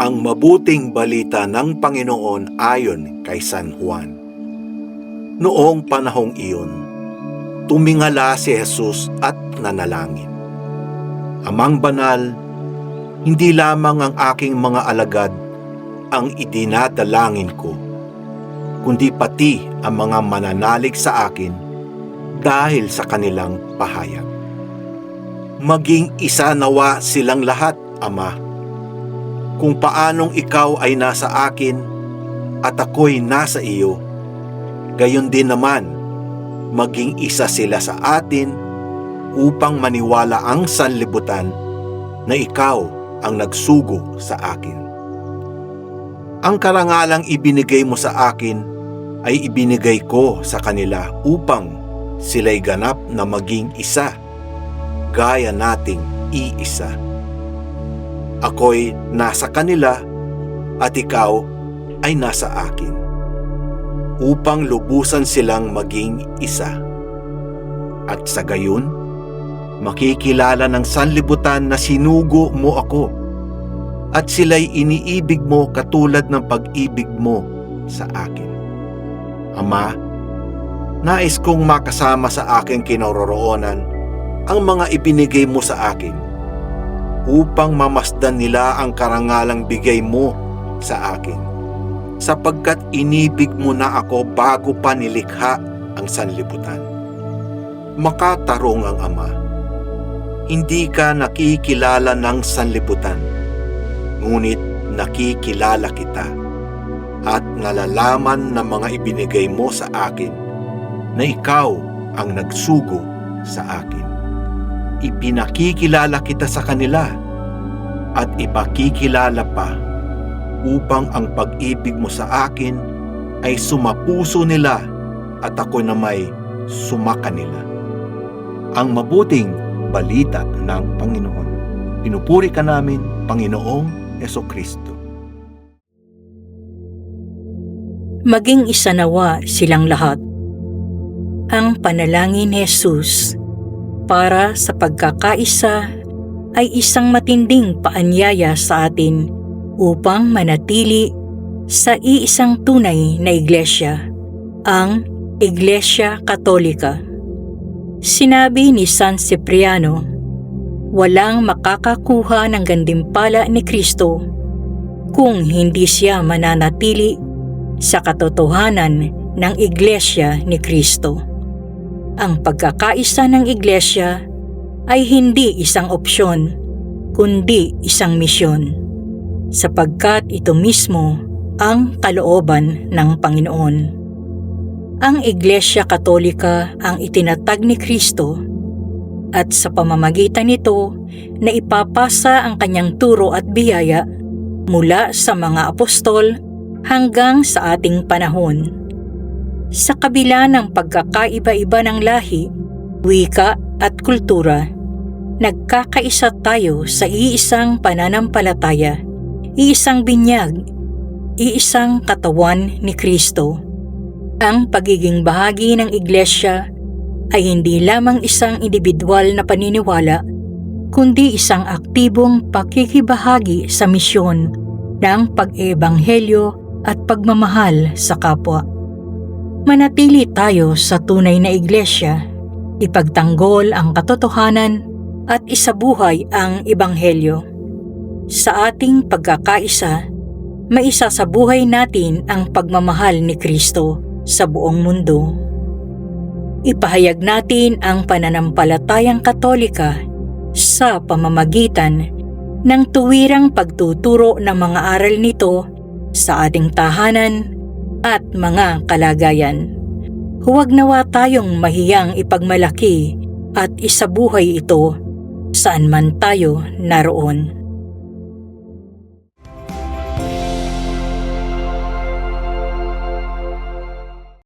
Ang mabuting balita ng Panginoon ayon kay San Juan. Noong panahong iyon, tumingala si Jesus at nanalangin. Amang banal, hindi lamang ang aking mga alagad ang idinadalangin ko, kundi pati ang mga mananalig sa akin dahil sa kanilang pahayag. Maging isa nawa silang lahat, Ama. Kung paanong ikaw ay nasa akin at ako'y nasa iyo, gayon din naman, maging isa sila sa atin upang maniwala ang sanlibutan na ikaw ang nagsugo sa akin. Ang karangalang ibinigay mo sa akin ay ibinigay ko sa kanila upang sila'y ganap na maging isa, gaya nating iisa. Ako'y nasa kanila at ikaw ay nasa akin, upang lubusan silang maging isa. At sa gayon, makikilala ng sanlibutan na sinugo mo ako, at sila'y iniibig mo katulad ng pag-ibig mo sa akin. Ama, nais kong makasama sa aking kinaroroonan ang mga ibinigay mo sa akin, upang mamasdan nila ang karangalang bigay mo sa akin, sapagkat inibig mo na ako bago pa nilikha ang sanlibutan. Makatarong ang Ama, hindi ka nakikilala ng sanlibutan, ngunit nakikilala kita, at nalalaman ng mga ibinigay mo sa akin na ikaw ang nagsugo sa akin. Ipinakikilala kita sa kanila at ipakikilala pa, upang ang pag-ibig mo sa akin ay sumapuso nila at ako na may sumakanila. Ang mabuting balita ng Panginoon. Pinupuri ka namin, Panginoong Hesukristo. Maging isa nawa silang lahat. Ang panalangin ni Jesus para sa pagkakaisa ay isang matinding paanyaya sa atin upang manatili sa iisang tunay na iglesia, ang Iglesia Katolika. Sinabi ni San Cipriano, walang makakakuha ng gantimpala ni Kristo kung hindi siya mananatili sa katotohanan ng Iglesia ni Kristo. Ang pagkakaisa ng iglesia ay hindi isang opsyon, kundi isang misyon, sapagkat ito mismo ang kalooban ng Panginoon. Ang Iglesia Katolika ang itinatag ni Kristo, at sa pamamagitan nito na ipapasa ang kanyang turo at biyaya mula sa mga apostol hanggang sa ating panahon. Sa kabila ng pagkakaiba-iba ng lahi, wika at kultura, nagkakaisa tayo sa iisang pananampalataya, iisang binyag, iisang katawan ni Kristo. Ang pagiging bahagi ng iglesia ay hindi lamang isang individual na paniniwala, kundi isang aktibong pakikibahagi sa misyon ng pag-ebanghelyo at pagmamahal sa kapwa. Manatili tayo sa tunay na iglesia, ipagtanggol ang katotohanan at isabuhay ang ebanghelyo. Sa ating pagkakaisa, maisasabuhay natin ang pagmamahal ni Kristo sa buong mundo. Ipahayag natin ang pananampalatayang Katolika sa pamamagitan ng tuwirang pagtuturo ng mga aral nito sa ating tahanan at mga kalagayan. Huwag nawa tayong mahiyang ipagmalaki at isabuhay ito saan man tayo naroon.